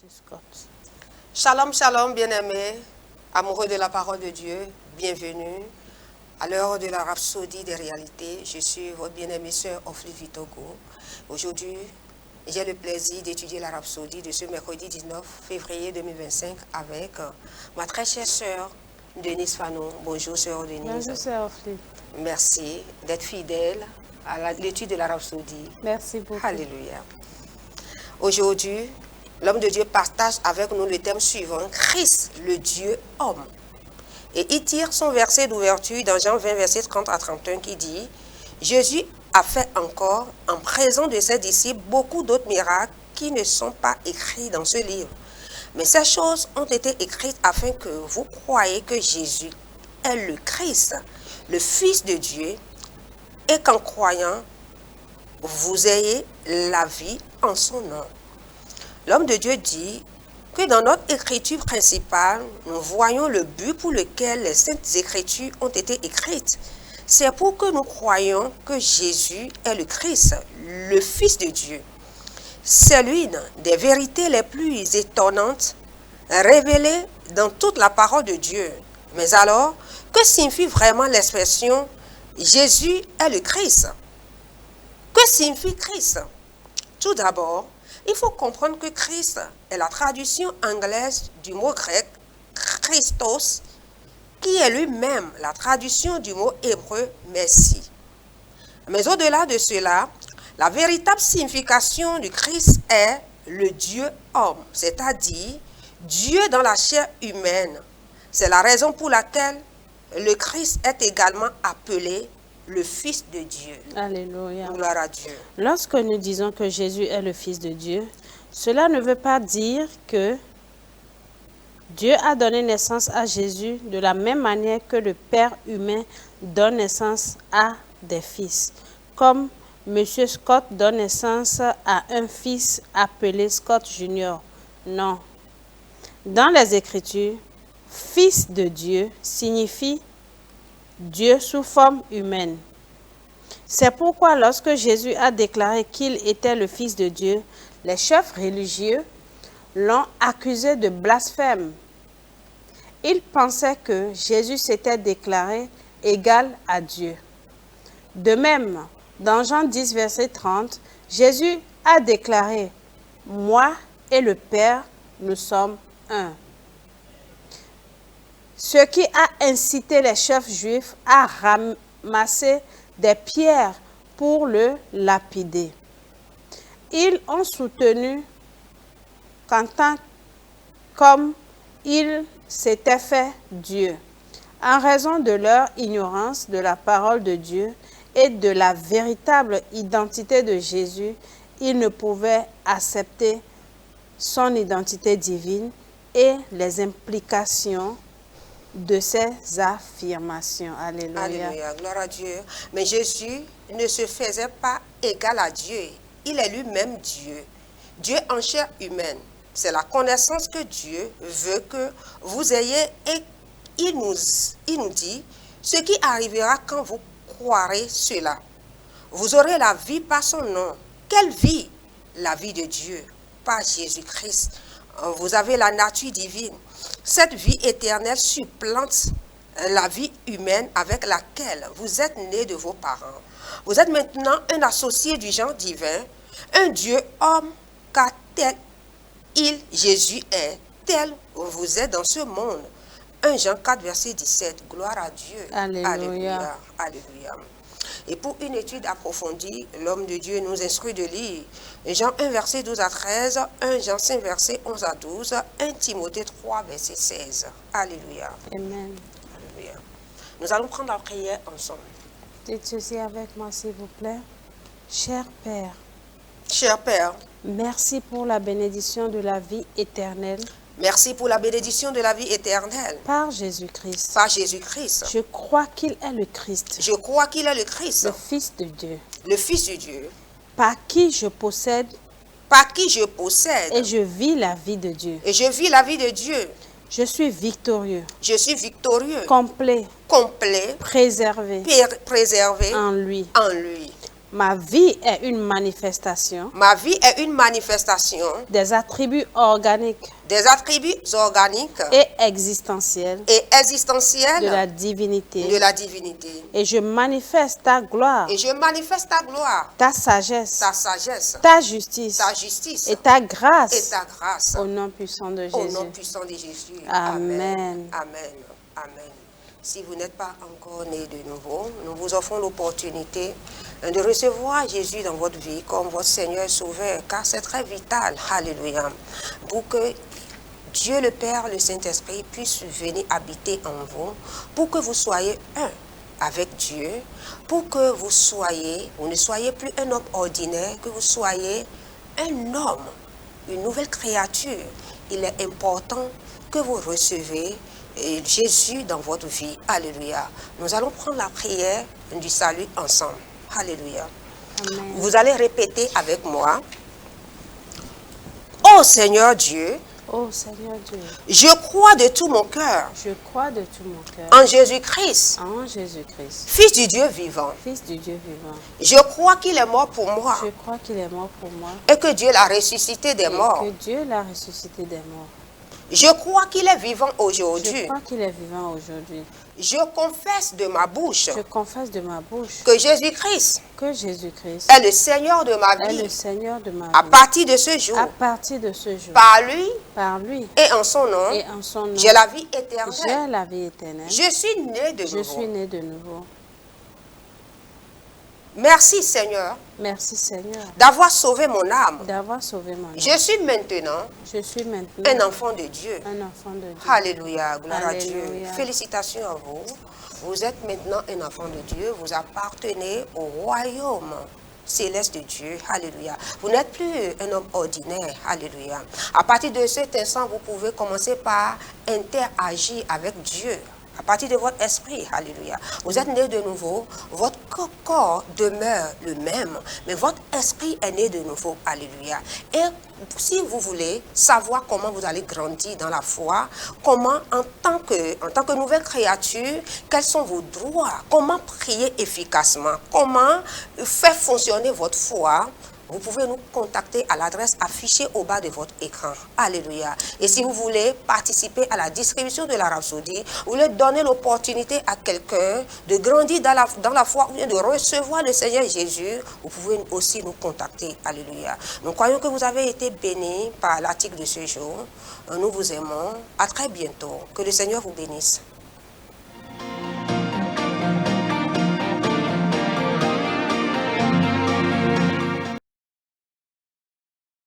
Scott. Shalom, shalom, bien-aimés, amoureux de la parole de Dieu, bienvenue à l'heure de la rhapsodie des réalités. Je suis votre bien-aimée sœur Ofli Vitogo. Aujourd'hui, j'ai le plaisir d'étudier la rhapsodie de ce mercredi 19 février 2025 avec ma très chère sœur Denise Fanon. Bonjour sœur Denise. Bonjour sœur Ofli. Merci d'être fidèle à l'étude de la rhapsodie. Merci beaucoup. Alléluia. Aujourd'hui, l'homme de Dieu partage avec nous le thème suivant, Christ, le Dieu homme. Et il tire son verset d'ouverture dans Jean 20, verset 30 à 31 qui dit, Jésus a fait encore, en présence de ses disciples, beaucoup d'autres miracles qui ne sont pas écrits dans ce livre. Mais ces choses ont été écrites afin que vous croyiez que Jésus est le Christ, le Fils de Dieu, et qu'en croyant, vous ayez la vie en son nom. L'homme de Dieu dit que dans notre écriture principale, nous voyons le but pour lequel les saintes écritures ont été écrites. C'est pour que nous croyions que Jésus est le Christ, le Fils de Dieu. C'est l'une des vérités les plus étonnantes révélées dans toute la parole de Dieu. Mais alors, que signifie vraiment l'expression « Jésus est le Christ » ? Que signifie Christ? Tout d'abord, il faut comprendre que Christ est la traduction anglaise du mot grec Christos, qui est lui-même la traduction du mot hébreu Messie. Mais au-delà de cela, la véritable signification du Christ est le Dieu homme, c'est-à-dire Dieu dans la chair humaine. C'est la raison pour laquelle le Christ est également appelé le Fils de Dieu. Alléluia. Gloire à Dieu. Lorsque nous disons que Jésus est le Fils de Dieu, cela ne veut pas dire que Dieu a donné naissance à Jésus de la même manière que le Père humain donne naissance à des fils. Comme M. Scott donne naissance à un fils appelé Scott Junior. Non. Dans les Écritures, Fils de Dieu signifie Dieu sous forme humaine. C'est pourquoi lorsque Jésus a déclaré qu'il était le Fils de Dieu, les chefs religieux l'ont accusé de blasphème. Ils pensaient que Jésus s'était déclaré égal à Dieu. De même, dans Jean 10, verset 30, Jésus a déclaré « Moi et le Père, nous sommes un ». Ce qui a incité les chefs juifs à ramasser des pierres pour le lapider. Ils ont soutenu qu'en tant comme il s'était fait Dieu, en raison de leur ignorance de la parole de Dieu et de la véritable identité de Jésus, ils ne pouvaient accepter son identité divine et les implications de ces affirmations. Alléluia. Alléluia, gloire à Dieu. Mais Jésus ne se faisait pas égal à Dieu. Il est lui-même Dieu. Dieu en chair humaine. C'est la connaissance que Dieu veut que vous ayez. Et il nous dit ce qui arrivera quand vous croirez cela. Vous aurez la vie par son nom. Quelle vie? La vie de Dieu, par Jésus-Christ. Vous avez la nature divine. Cette vie éternelle supplante la vie humaine avec laquelle vous êtes né de vos parents. Vous êtes maintenant un associé du genre divin, un Dieu homme, car tel Jésus est, tel vous êtes dans ce monde. 1 Jean 4, verset 17. Gloire à Dieu. Alléluia. Alléluia. Alléluia. Et pour une étude approfondie, l'homme de Dieu nous instruit de lire Jean 1, verset 12 à 13, 1 Jean 5, verset 11 à 12, 1 Timothée 3, verset 16. Alléluia. Amen. Alléluia. Nous allons prendre la prière ensemble. Dites ceci avec moi, s'il vous plaît. Cher Père, Cher Père, merci pour la bénédiction de la vie éternelle merci pour la bénédiction de la vie éternelle par Jésus-Christ. par Jésus-Christ. Je crois qu'il est le Christ, Je crois qu'il est le Christ, le Fils de Dieu, le Fils de Dieu, par qui je possède par qui je possède et je vis la vie de Dieu. et je vis la vie de Dieu. Je suis victorieux, Je suis victorieux, complet, complet, préservé préservé en lui. en lui. Ma vie est une manifestation Ma vie est une manifestation des attributs organiques des attributs organiques et existentiels et de existentiels la divinité. de la divinité. Et je manifeste ta gloire, Et je manifeste ta gloire, ta sagesse, ta sagesse, ta justice ta justice et ta et grâce ta grâce. au nom puissant de Au nom Jésus. puissant de Jésus. Amen. Amen. Amen. Si vous n'êtes pas encore né de nouveau, nous vous offrons l'opportunité de recevoir Jésus dans votre vie comme votre Seigneur et Sauveur, car c'est très vital, alléluia, pour que Dieu le Père, le Saint-Esprit puisse venir habiter en vous, pour que vous soyez un avec Dieu, pour que vous ne soyez plus un homme ordinaire, que vous soyez un homme, une nouvelle créature. Il est important que vous recevez Jésus dans votre vie. Alléluia. Nous allons prendre la prière du salut ensemble. Alléluia. Amen. Vous allez répéter avec moi. Ô Seigneur Dieu, Ô Seigneur Dieu, je crois de tout mon cœur je crois de tout mon cœur en Jésus-Christ, en Jésus-Christ, Fils du Dieu vivant. Fils du Dieu vivant. Je crois qu'il est mort pour moi Je crois qu'il est mort pour moi et que Dieu l'a ressuscité des et morts. que Dieu l'a ressuscité des morts. Je crois qu'il est vivant Je aujourd'hui. crois qu'il est vivant aujourd'hui. Je confesse de ma bouche Je confesse de ma bouche que Jésus-Christ que Jésus-Christ est le Seigneur de ma est le vie. Seigneur de ma À vie. partir de ce jour, À partir de ce jour, par lui par lui et en son nom, et en son nom, j'ai la vie j'ai éternelle. la vie éternelle. Je suis né de Je suis nouveau. né de nouveau. Merci Seigneur Merci Seigneur d'avoir sauvé mon âme. d'avoir sauvé mon âme. Je suis maintenant Je suis maintenant un enfant de Dieu. un enfant de Dieu. Alléluia, gloire à Dieu. Alléluia. Félicitations à vous. Vous êtes maintenant un enfant de Dieu. Vous appartenez au royaume céleste de Dieu. Alléluia. Vous n'êtes plus un homme ordinaire. Alléluia. À partir de cet instant, vous pouvez commencer par interagir avec Dieu. À partir de votre esprit, alléluia. Vous êtes né de nouveau, votre corps demeure le même, mais votre esprit est né de nouveau, alléluia. Et si vous voulez savoir comment vous allez grandir dans la foi, comment en tant que nouvelle créature, quels sont vos droits, comment prier efficacement, comment faire fonctionner votre foi, vous pouvez nous contacter à l'adresse affichée au bas de votre écran. Alléluia. Et si vous voulez participer à la distribution de la Rhapsodie, vous voulez donner l'opportunité à quelqu'un de grandir dans la foi ou bien de recevoir le Seigneur Jésus, vous pouvez aussi nous contacter. Alléluia. Nous croyons que vous avez été bénis par l'article de ce jour. Nous vous aimons. À très bientôt. Que le Seigneur vous bénisse.